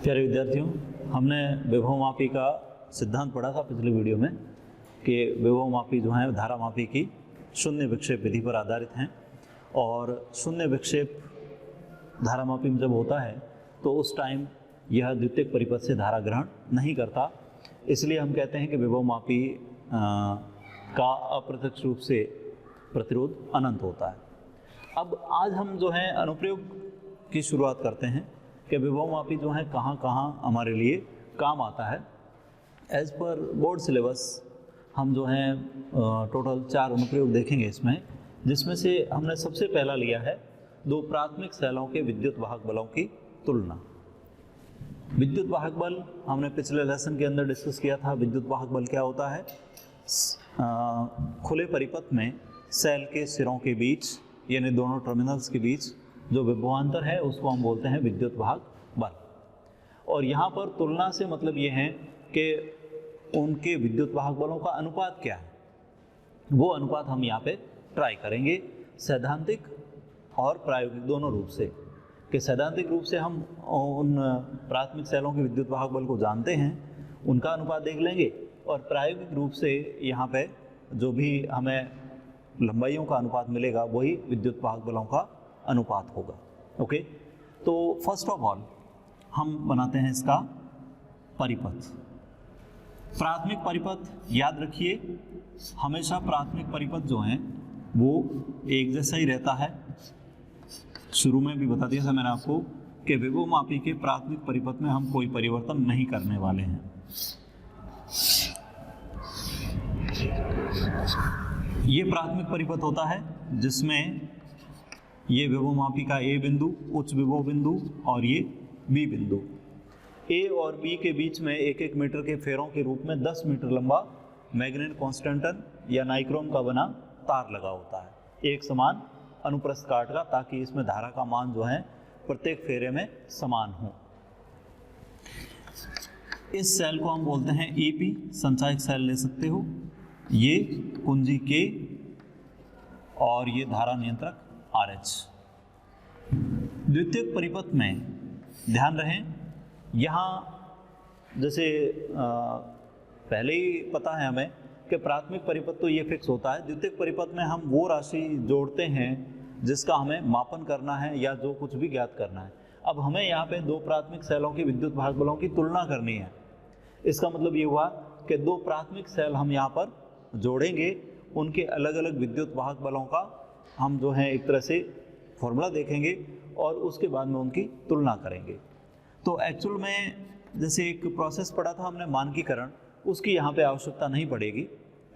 प्यारे विद्यार्थियों, हमने विभवमापी का सिद्धांत पढ़ा था पिछले वीडियो में कि विभवमापी जो है धारामापी की शून्य विक्षेप विधि पर आधारित हैं और शून्य विक्षेप धारामापी में जब होता है तो उस टाइम यह द्वितीयक परिपथ से धारा ग्रहण नहीं करता, इसलिए हम कहते हैं कि विभवमापी का अप्रत्यक्ष रूप से प्रतिरोध अनंत होता है। अब आज हम जो है अनुप्रयोग की शुरुआत करते हैं कि विभवमापी जो है कहाँ कहाँ हमारे लिए काम आता है। एज पर बोर्ड सिलेबस हम जो हैं टोटल 4 अनुप्रयोग देखेंगे इसमें, जिसमें से हमने सबसे पहला लिया है 2 प्राथमिक सेलों के विद्युत वाहक बलों की तुलना। विद्युत वाहक बल हमने पिछले लेसन के अंदर डिस्कस किया था। विद्युत वाहक बल क्या होता है? खुले परिपथ में सेल के सिरों के बीच यानी दोनों टर्मिनल्स के बीच जो विभवांतर है उसको हम बोलते हैं विद्युत वाहक बल। और यहाँ पर तुलना से मतलब ये है कि उनके विद्युत वाहक बलों का अनुपात क्या है, वो अनुपात हम यहाँ पे ट्राई करेंगे सैद्धांतिक और प्रायोगिक दोनों रूप से। कि सैद्धांतिक रूप से हम उन प्राथमिक सेलों के विद्युत वाहक बल को जानते हैं, उनका अनुपात देख लेंगे, और प्रायोगिक रूप से यहाँ पे जो भी हमें लंबाइयों का अनुपात मिलेगा वही विद्युत वाहक बलों का अनुपात होगा। ओके, तो फर्स्ट ऑफ ऑल हम बनाते हैं इसका परिपथ। प्राथमिक परिपथ याद रखिए, हमेशा प्राथमिक परिपथ जो है वो एक जैसा ही रहता है। शुरू में भी बता दिया था मैंने आपको कि विभवमापी के प्राथमिक परिपथ में हम कोई परिवर्तन नहीं करने वाले हैं। ये प्राथमिक परिपथ होता है जिसमें ये विभवमापी का ए बिंदु, उच्च विभव बिंदु, और ये बी बिंदु। ए और बी के बीच में 1-1 मीटर के फेरों के रूप में 10 मीटर लंबा मैग्नेट कॉन्स्टेंटन या नाइक्रोम का बना तार लगा होता है, एक समान अनुप्रस्थ काट का, ताकि इसमें धारा का मान जो है प्रत्येक फेरे में समान हो। इस सेल को हम बोलते हैं ईपी, संचायक सेल ले सकते हो। ये कुंजी के और ये धारा नियंत्रक RH। द्वितीयक परिपथ में ध्यान रहे, यहाँ जैसे पहले ही पता है हमें कि प्राथमिक परिपथ तो ये फिक्स होता है। द्वितीयक परिपथ में हम वो राशि जोड़ते हैं जिसका हमें मापन करना है या जो कुछ भी ज्ञात करना है। अब हमें यहाँ पे 2 प्राथमिक सेलों की विद्युत वाहक बलों की तुलना करनी है। इसका मतलब ये हुआ कि 2 प्राथमिक सेल हम यहाँ पर जोड़ेंगे, उनके अलग अलग विद्युत वाहक बलों का हम जो है एक तरह से फॉर्मूला देखेंगे और उसके बाद में उनकी तुलना करेंगे। तो एक्चुअल में जैसे एक प्रोसेस पढ़ा था हमने मानकीकरण, उसकी यहाँ पे आवश्यकता नहीं पड़ेगी।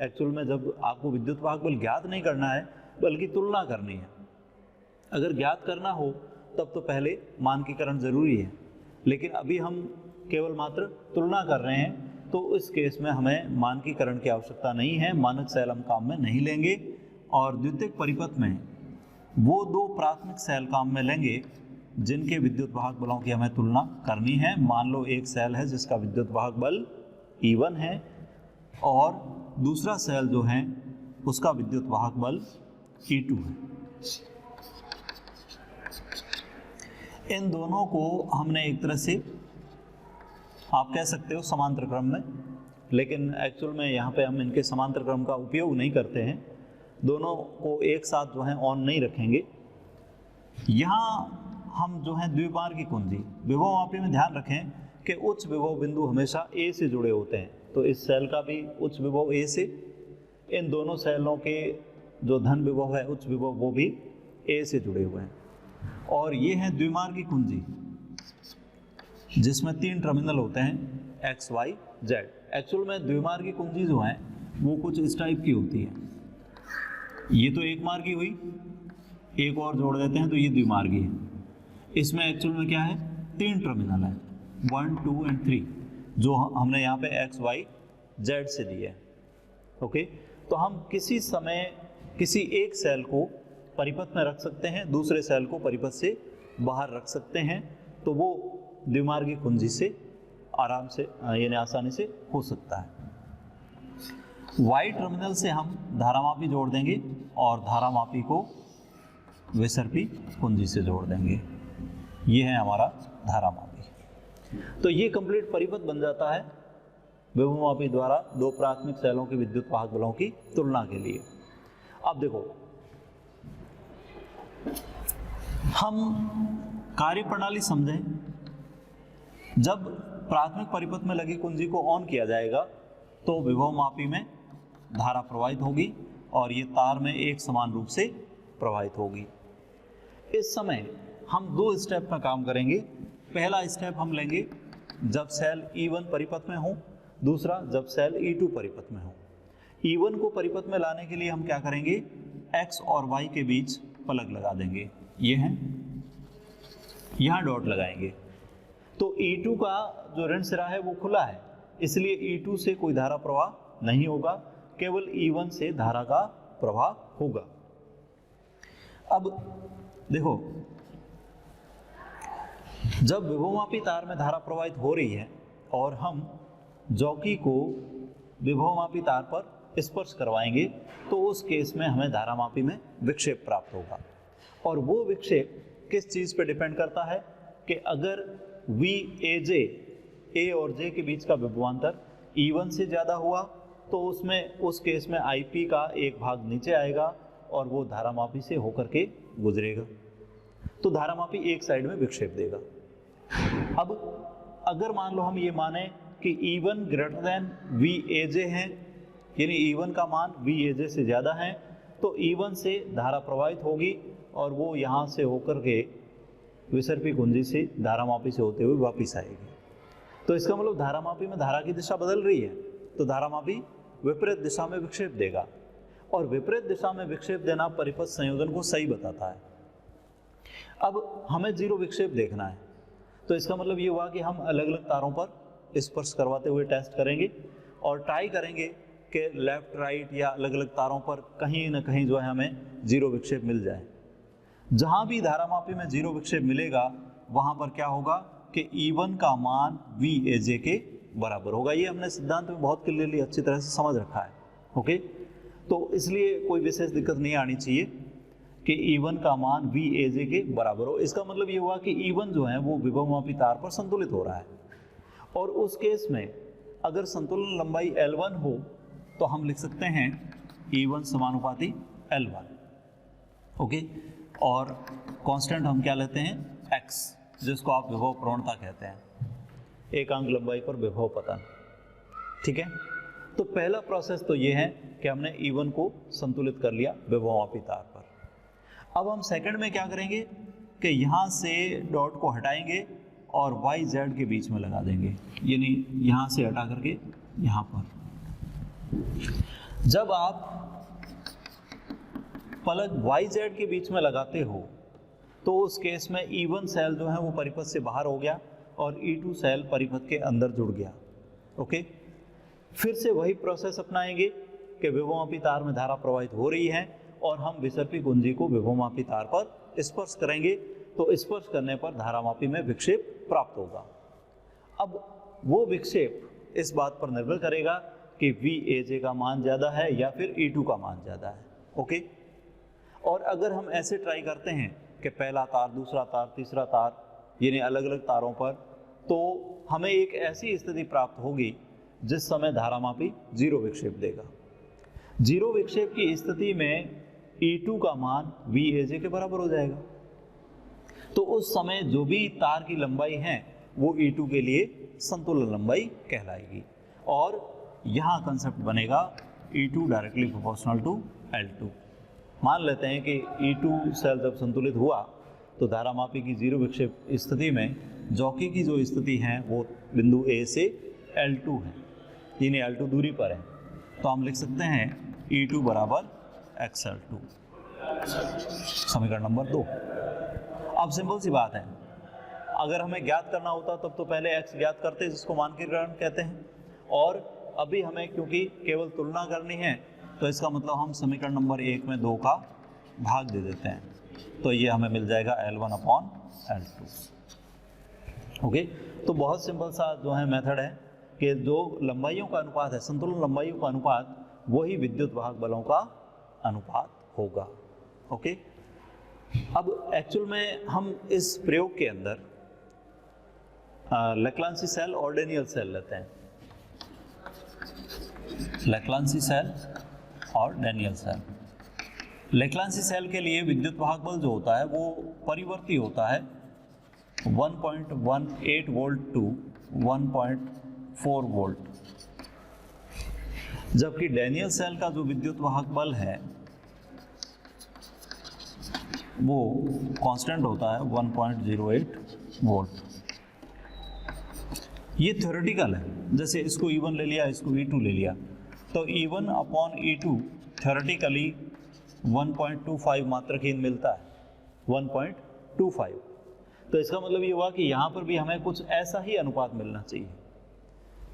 एक्चुअल में जब आपको विद्युत वाहक बल ज्ञात नहीं करना है बल्कि तुलना करनी है। अगर ज्ञात करना हो तब तो पहले मानकीकरण जरूरी है, लेकिन अभी हम केवल मात्र तुलना कर रहे हैं, तो इस केस में हमें मानकीकरण की आवश्यकता नहीं है। मानक सेल हम काम में नहीं लेंगे और द्वितीयक परिपथ में वो 2 प्राथमिक सेल काम में लेंगे जिनके विद्युत वाहक बलों की हमें तुलना करनी है। मान लो एक सेल है जिसका विद्युत वाहक बल E1 है और दूसरा सेल जो है उसका विद्युत वाहक बल E2 है। इन दोनों को हमने एक तरह से आप कह सकते हो समांतर क्रम में, लेकिन एक्चुअल में यहाँ पे हम इनके समांतर क्रम का उपयोग नहीं करते हैं। दोनों को एक साथ जो है ऑन नहीं रखेंगे। यहाँ हम जो है द्विमार्गी कुंजी विभवमापी में ध्यान रखें कि उच्च विभव बिंदु हमेशा ए से जुड़े होते हैं, तो इस सेल का भी उच्च विभव ए से, इन दोनों सेलों के जो धन विभव है उच्च विभव वो भी ए से जुड़े हुए हैं। और ये है द्विमार्गी कुंजी जिसमें 3 टर्मिनल होते हैं X, Y, Z। एक्चुअल में द्विमार्गी कुंजी जो है वो कुछ इस टाइप की होती है। ये तो एक मार्गी हुई, एक और जोड़ देते हैं तो ये द्विमार्गी है। इसमें एक्चुअल में क्या है, 3 टर्मिनल है, 1, 2 और 3, जो हमने यहाँ पे X, Y, Z से दिए है। ओके, तो हम किसी समय किसी एक सेल को परिपथ में रख सकते हैं, दूसरे सेल को परिपथ से बाहर रख सकते हैं, तो वो द्विमार्गी कुंजी से आराम से यानी आसानी से हो सकता है। Y टर्मिनल से हम धारामापी जोड़ देंगे और धारामापी को विसर्पी कुंजी से जोड़ देंगे। ये है हमारा धारामापी। तो ये कंप्लीट परिपथ बन जाता है विभवमापी द्वारा दो प्राथमिक सेलों के विद्युत वाहक बलों की तुलना के लिए। अब देखो, हम कार्यप्रणाली समझें। जब प्राथमिक परिपथ में लगी कुंजी को ऑन किया जाएगा तो विभवमापी में धारा प्रवाहित होगी और ये तार में एक समान रूप से प्रवाहित होगी। इस समय हम दो स्टेप में काम करेंगे। पहला स्टेप हम लेंगे जब सेल E1 परिपथ में हो, दूसरा जब सेल E2 परिपथ में हो। E1 को परिपथ में लाने के लिए हम क्या करेंगे, X और Y के बीच प्लग लगा देंगे। ये है, यहाँ डॉट लगाएंगे। तो E2 का जो ऋण सिरा है वो खुला है, इसलिए E2 से कोई धारा प्रवाह नहीं होगा, केवल E1 से धारा का प्रवाह होगा। अब देखो, जब विभवमापी तार में धारा प्रवाहित हो रही है और हम जॉकी को विभवमापी तार पर स्पर्श करवाएंगे तो उस केस में हमें धारामापी में विक्षेप प्राप्त होगा। और वो विक्षेप किस चीज़ पे डिपेंड करता है कि अगर VAJ, A और J के बीच का विभवांतर E1 से ज़्यादा हुआ तो उस केस में IP का एक भाग नीचे आएगा और वो धारामापी से होकर के गुजरेगा, तो धारामापी एक साइड में विक्षेप देगा। अब अगर मान लो हम ये माने कि E1 ग्रेटर देन VAJ है, यानी E1 का मान VAJ से ज़्यादा है, तो E1 से धारा प्रवाहित होगी और वो यहाँ से होकर के विसर्पी कुंजी से धारामापी से होते हुए वापस आएगी। तो इसका मतलब धारामापी में धारा की दिशा बदल रही है, तो धारामापी विपरीत दिशा में विक्षेप देगा, और विपरीत दिशा में विक्षेप देना परिपथ संयोजन को सही बताता है। अब हमें जीरो विक्षेप देखना है, तो इसका मतलब ये हुआ कि हम अलग अलग तारों पर स्पर्श करवाते हुए टेस्ट करेंगे और ट्राई करेंगे कि लेफ्ट राइट या अलग अलग तारों पर कहीं ना कहीं जो है हमें जीरो विक्षेप मिल जाए। जहाँ भी धारामापी में जीरो विक्षेप मिलेगा वहाँ पर क्या होगा कि E1 का मान VAJ के बराबर होगा। ये हमने सिद्धांत में बहुत क्लियरली अच्छी तरह से समझ रखा है। ओके, तो इसलिए कोई विशेष दिक्कत नहीं आनी चाहिए कि E1 का मान VAJ के बराबर हो। इसका मतलब ये हुआ कि E1 जो है वो विभवमापी तार पर संतुलित हो रहा है, और उस केस में अगर संतुलन लंबाई L1 हो तो हम लिख सकते हैं E1 समानुपाती L1। ओके, और कांस्टेंट हम क्या लेते हैं, X, जिसको आप विभव प्रवणता कहते हैं, एकांक लंबाई पर विभव पतन। ठीक है, तो पहला प्रोसेस तो ये है कि हमने E1 को संतुलित कर लिया विभवमापी तार पर। अब हम सेकंड में क्या करेंगे कि यहाँ से डॉट को हटाएंगे और YZ के बीच में लगा देंगे, यानी यहाँ से हटा करके यहाँ पर। जब आप प्लग YZ के बीच में लगाते हो तो उस केस में E1 सेल जो है वो परिपथ से बाहर हो गया और E2 सेल परिपथ के अंदर जुड़ गया। ओके, फिर से वही प्रोसेस अपनाएंगे कि विभवमापी तार में धारा प्रवाहित हो रही है और हम विसर्पी कुंजी को विभवमापी तार पर स्पर्श करेंगे, तो स्पर्श करने पर धारामापी में विक्षेप प्राप्त होगा। अब वो विक्षेप इस बात पर निर्भर करेगा कि VAJ का मान ज़्यादा है या फिर E2 का मान ज़्यादा है। ओके, और अगर हम ऐसे ट्राई करते हैं कि पहला तार, दूसरा तार, तीसरा तार, यानी अलग अलग तारों पर, तो हमें एक ऐसी स्थिति प्राप्त होगी जिस समय धारामापी जीरो विक्षेप देगा। जीरो विक्षेप की स्थिति में E2 का मान VAJ के बराबर हो जाएगा, तो उस समय जो भी तार की लंबाई है वो E2 के लिए संतुलन लंबाई कहलाएगी, और यहाँ कंसेप्ट बनेगा E2 directly proportional to L2। मान लेते हैं कि E2 सेल जब संतुलित हुआ तो धारामापी की जीरो विक्षेप स्थिति में जॉकी की जो स्थिति है वो बिंदु A से L2 है, यानी L2 दूरी पर है, तो हम लिख सकते हैं E2 बराबर XL2, समीकरण नंबर 2। अब सिंपल सी बात है, अगर हमें ज्ञात करना होता तब तो पहले X ज्ञात करते, जिसको मानकीकरण कहते हैं, और अभी हमें क्योंकि केवल तुलना करनी है तो इसका मतलब हम समीकरण नंबर 1 में 2 का भाग दे देते हैं, तो ये हमें मिल जाएगा L1/L2। ओके, तो बहुत सिंपल सा जो है मेथड है कि जो लंबाइयों का अनुपात है, संतुलन लंबाइयों का अनुपात, वही विद्युत वाहक बलों का अनुपात होगा। ओके, अब एक्चुअल में हम इस प्रयोग के अंदर लेक्लांसी सेल और डेनियल सेल लेते हैं। लेक्लांसी सेल और डेनियल सेल। लेक्लांसी सेल के लिए विद्युत वाहक बल जो होता है वो परिवर्ती होता है 1.18 वोल्ट टू 1.4 वोल्ट, जबकि डेनियल सेल का जो विद्युत वाहक बल है वो कांस्टेंट होता है 1.08 वोल्ट। ये थ्योरेटिकल है, जैसे इसको E1 ले लिया, इसको E2 ले लिया, तो E1 अपॉन E2 थ्योरेटिकली 1.25 मात्रकीन मिलता है, 1.25। तो इसका मतलब ये हुआ कि यहाँ पर भी हमें कुछ ऐसा ही अनुपात मिलना चाहिए,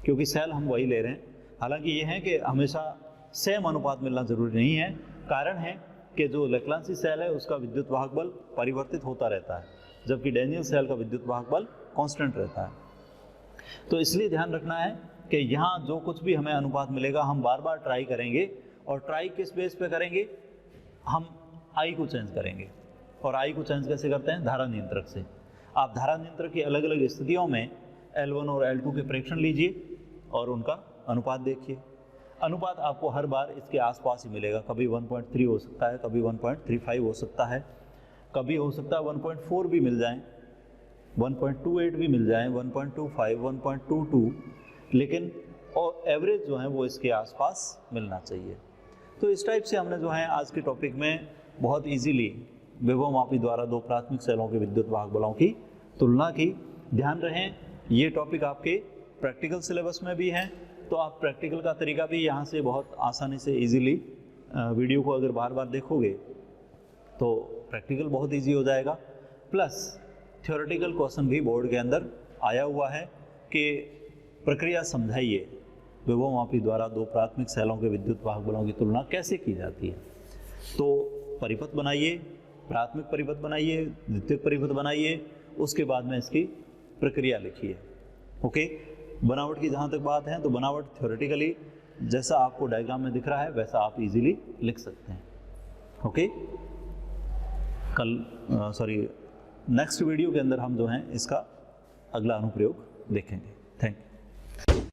क्योंकि सेल हम वही ले रहे हैं। हालांकि ये है कि हमेशा सेम अनुपात मिलना जरूरी नहीं है। कारण है कि जो लेक्लांसी सेल है उसका विद्युत वाहक बल परिवर्तित होता रहता है, जबकि डेनियल सेल का विद्युत वाहक बल कांस्टेंट रहता है। तो इसलिए ध्यान रखना है कि यहाँ जो कुछ भी हमें अनुपात मिलेगा हम बार बार ट्राई करेंगे, और ट्राई किस बेस पे करेंगे, हम आई को चेंज करेंगे। और आई को चेंज कैसे करते हैं, धारा नियंत्रक से। आप धारा नियंत्रक की अलग अलग स्थितियों में L1 और L2 के प्रेक्षण लीजिए और उनका अनुपात देखिए। अनुपात आपको हर बार इसके आसपास ही मिलेगा, कभी 1.3 हो सकता है, कभी 1.35 हो सकता है, कभी हो सकता है 1.4 भी मिल जाए, 1.28 भी मिल जाए, 1.25, 1.22, लेकिन और एवरेज जो है वो इसके आसपास मिलना चाहिए। तो इस टाइप से हमने जो है आज के टॉपिक में बहुत इजीली विभवमापी द्वारा दो प्राथमिक सेलों के विद्युत वाहक बलों की तुलना की। ध्यान रहें, ये टॉपिक आपके प्रैक्टिकल सिलेबस में भी है, तो आप प्रैक्टिकल का तरीका भी यहाँ से बहुत आसानी से इजीली वीडियो को अगर बार बार देखोगे तो प्रैक्टिकल बहुत इजी हो जाएगा। प्लस थ्योरेटिकल क्वेश्चन भी बोर्ड के अंदर आया हुआ है कि प्रक्रिया समझाइए, विभवमापी द्वारा दो प्राथमिक सेलों के विद्युत वाहक बलों की तुलना कैसे की जाती है। तो परिपथ बनाइए, प्राथमिक परिपथ बनाइए, द्वितीयक परिपथ बनाइए, उसके बाद में इसकी प्रक्रिया लिखिए। ओके, बनावट की जहाँ तक बात है तो बनावट थ्योरेटिकली जैसा आपको डायग्राम में दिख रहा है वैसा आप इजीली लिख सकते हैं। ओके, नेक्स्ट वीडियो के अंदर हम जो हैं इसका अगला अनुप्रयोग देखेंगे। Thank you.